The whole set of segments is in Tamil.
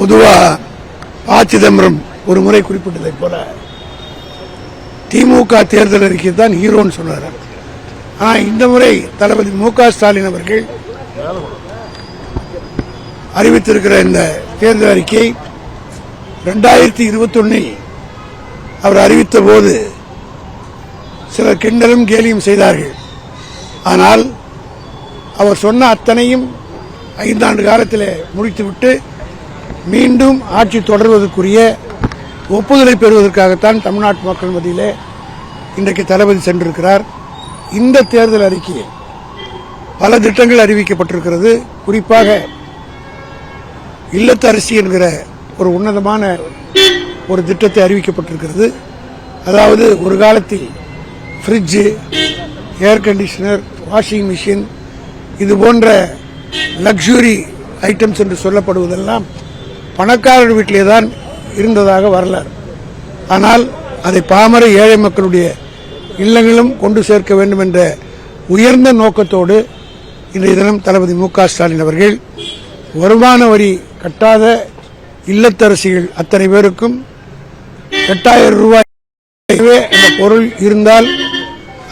பொதுவாக ப. சிதம்பரம் ஒரு முறை குறிப்பிட்டதை போல திமுக தேர்தல் அறிக்கை தான் ஹீரோன்னு சொன்னார். ஆனால் இந்த முறை தளபதி மு.க. ஸ்டாலின் அவர்கள் அறிவித்திருக்கிற இந்த தேர்தல் அறிக்கை 2021 அவர் அறிவித்த போது சிலர் கிண்டலும் கேலியும் செய்தார்கள். ஆனால் அவர் சொன்ன அத்தனையும் 5 ஆண்டு காலத்தில் முடித்துவிட்டு மீண்டும் ஆட்சி தொடர்வதற்குரிய ஒப்புதலை பெறுவதற்காகத்தான் தமிழ்நாட்டு மக்கள் மத்தியிலே இன்றைக்கு தளபதி சென்றிருக்கிறார். இந்த தேர்தல் அறிக்கையில் பல திட்டங்கள் அறிவிக்கப்பட்டிருக்கிறது. குறிப்பாக இல்லத்தரசி என்கிற ஒரு உன்னதமான ஒரு திட்டத்தை அறிவிக்கப்பட்டிருக்கிறது. அதாவது ஒரு காலத்தில் fridge, air conditioner, washing machine இது போன்ற லக்ஸுரி ஐட்டம்ஸ் என்று சொல்லப்படுவதெல்லாம் பணக்காரர் வீட்டிலே தான் இருந்ததாக வரலாறு. ஆனால் அதை பாமர ஏழை மக்களுடைய இல்லங்களும் கொண்டு சேர்க்க வேண்டும் என்ற உயர்ந்த நோக்கத்தோடு இன்றைய தினம் தளபதி மு.க. ஸ்டாலின் அவர்கள் வருமான வரி கட்டாத இல்லத்தரசிகள் அத்தனை பேருக்கும் 8000 ரூபாய் அந்த பொருள் இருந்தால்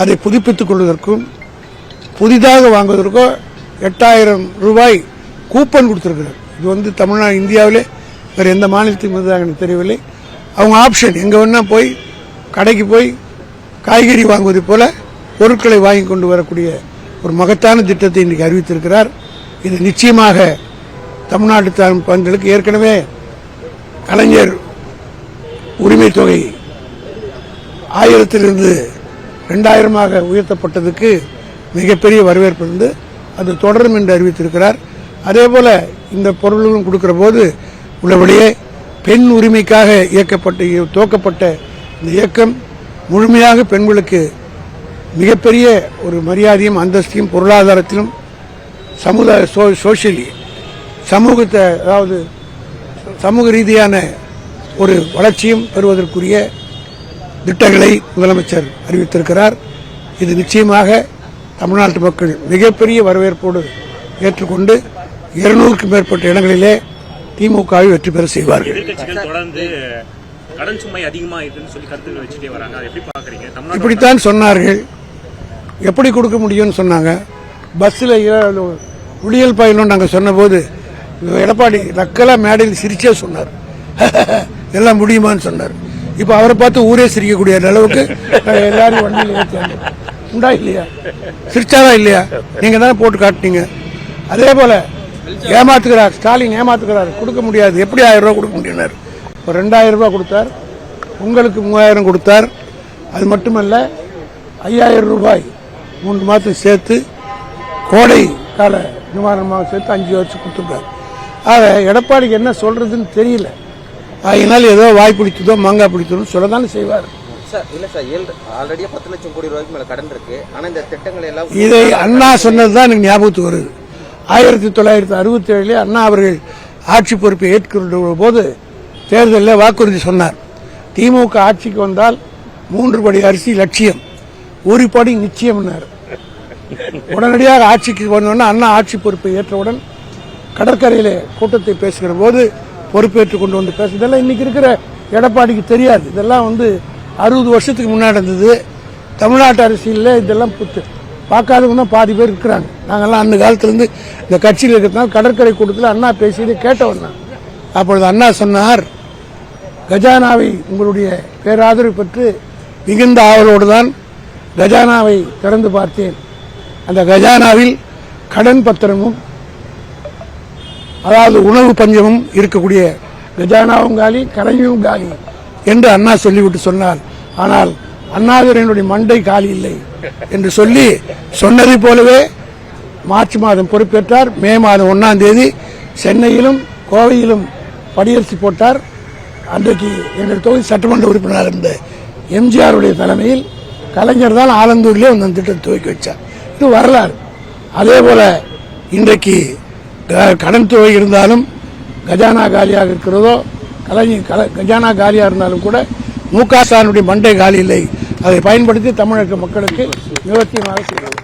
அதை புதுப்பித்துக் கொள்வதற்கும் புதிதாக வாங்குவதற்கோ 8000 ரூபாய் கூப்பன் கொடுத்திருக்கிறார். இது தமிழ்நாடு இந்தியாவிலே வேறு எந்த மாநிலத்துக்கு வந்ததாக எனக்கு தெரியவில்லை. அவங்க ஆப்ஷன் எங்கே வேணா போய் கடைக்கு போய் காய்கறி வாங்குவதை போல பொருட்களை வாங்கி கொண்டு வரக்கூடிய ஒரு மகத்தான திட்டத்தை இன்றைக்கு அறிவித்திருக்கிறார். இது நிச்சயமாக தமிழ்நாட்டு பகுதிகளுக்கு ஏற்கனவே கலைஞர் உரிமை தொகை 1000 2000 உயர்த்தப்பட்டதுக்கு மிகப்பெரிய வரவேற்பு இருந்து அது தொடரும் என்று அறிவித்திருக்கிறார். அதேபோல இந்த பொருள்களும் கொடுக்கிற போது உள்ளபடியே பெண் உரிமைக்காக துவக்கப்பட்ட இந்த இயக்கம் முழுமையாக பெண்களுக்கு மிகப்பெரிய ஒரு மரியாதையும் அந்தஸ்தையும் பொருளாதாரத்திலும் சோசியலி சமூகத்தை அதாவது சமூக ரீதியான ஒரு வளர்ச்சியும் பெறுவதற்குரிய திட்டங்களை முதலமைச்சர் அறிவித்திருக்கிறார். இது நிச்சயமாக தமிழ்நாட்டு மக்கள் மிகப்பெரிய வரவேற்போடு ஏற்றுக்கொண்டு 200க்கும் மேற்பட்ட இடங்களிலே திமுகவை வெற்றி பெற செய்வார்கள். இப்படித்தான் சொன்னார்கள். எப்படி கொடுக்க முடியும்னு சொன்னாங்க. பஸ்ஸில் விடியல் பயணம் நாங்கள் சொன்னபோது எடப்பாடி நக்கலா மேடையில் சிரிச்சே சொன்னார். எல்லாம் முடியுமான்னு சொன்னார். இப்போ அவரை பார்த்து ஊரே சிரிக்கக்கூடிய அளவுக்கு எல்லாரும் வண்டியில் ஏற்றாங்க. உண்டா இல்லையா? சிரிச்சாரா இல்லையா? நீங்க தானே போட்டு காட்டினீங்க. அதே போல ஏமாத்துக்கிறார் ஸ்டாலின், ஏமாத்துக்கிறார். கொடுக்க முடியாது. எப்படி 1000 ரூபாய் கொடுக்க முடியும்? இப்போ 2000 ரூபாய் கொடுத்தார். உங்களுக்கு 3000 கொடுத்தார். அது மட்டுமல்ல 5000 ரூபாய் 3 மாதத்துக்கு சேர்த்து கோடை கால நிவாரணமாக சேர்த்து 5 வருஷம் கொடுத்துருக்காரு. ஆக எடப்பாடிக்கு என்ன சொல்றதுன்னு தெரியல. அதனால ஏதோ வாய் பிடிச்சதோ மாங்காய் பிடிச்சதோ சொல்லதானே செய்வார். ஆல்ரெடி 10 லட்சம் கோடி ரூபாய்க்கு மேல கடன் இருக்கு. ஆனா இந்த திட்டங்கள் எல்லாம் இதை அண்ணா சொன்னதுதான் எனக்கு ஞாபகத்துக்கு வருது. 1967 அண்ணா அவர்கள் ஆட்சி பொறுப்பை ஏற்றுக்கொண்ட போது தேர்தலில் வாக்குறுதி சொன்னார். திமுக ஆட்சிக்கு வந்தால் 3 படி அரிசி லட்சியம், 1 படி நிச்சயம். உடனடியாக ஆட்சிக்கு வந்தோன்னா அண்ணா ஆட்சி பொறுப்பை ஏற்றவுடன் கடற்கரையிலே கூட்டத்தை பேசுகிற போது பொறுப்பேற்றுக் கொண்டு வந்து பேச இதெல்லாம் இன்னைக்கு இருக்கிற எடப்பாடிக்கு தெரியாது. இதெல்லாம் 60 வருஷத்துக்கு முன்னாடி இருந்தது. தமிழ்நாட்டு அரசியலில் இதெல்லாம் பார்க்காதவங்க பாதி பேர் இருக்கிறாங்க. நாங்கெல்லாம் அந்த காலத்திலிருந்து இந்த கட்சியில் இருக்கிறதுனால கடற்கரை கூட்டத்தில் அண்ணா பேசியதை கேட்டவன் தான். அப்பொழுது அண்ணா சொன்னார், கஜானாவை உங்களுடைய பேராதரவு பெற்று மிகுந்த ஆவலோடு தான் கஜானாவை திறந்து பார்த்தேன். அந்த கஜானாவில் கடன் பத்திரமும் அதாவது உணவு பஞ்சமும் இருக்கக்கூடிய கஜானாவும் காலி, கலைஞரும் காலி என்று அண்ணா சொல்லிவிட்டு சொன்னார். ஆனால் அண்ணாதுரையினுடைய மண்டை காலி இல்லை என்று சொல்லி சொன்னதை போலவே மார்ச் மாதம் பொறுப்பேற்றார். மே மாதம் 1ஆம் தேதி சென்னையிலும் கோவையிலும் படியரசு போட்டார். அன்றைக்கு எங்கள் தொகுதி சட்டமன்ற உறுப்பினர் இருந்த எம்ஜிஆருடைய தலைமையில் கலைஞர் தான் ஆலந்தூரிலே அந்த திட்டத்தை துவக்கி வச்சார். இது வரலாறு. அதே போல இன்றைக்கு கடன் தொகை இருந்தாலும் கஜானா காலியாக இருக்கிறதோ கஜானா காலியாக இருந்தாலும் கூட மு.க. ஸ்டாலினுடைய மண்டை காலி இல்லை. அதை பயன்படுத்தி தமிழக மக்களுக்கு நிவர்த்தியமாக செய்கிறது.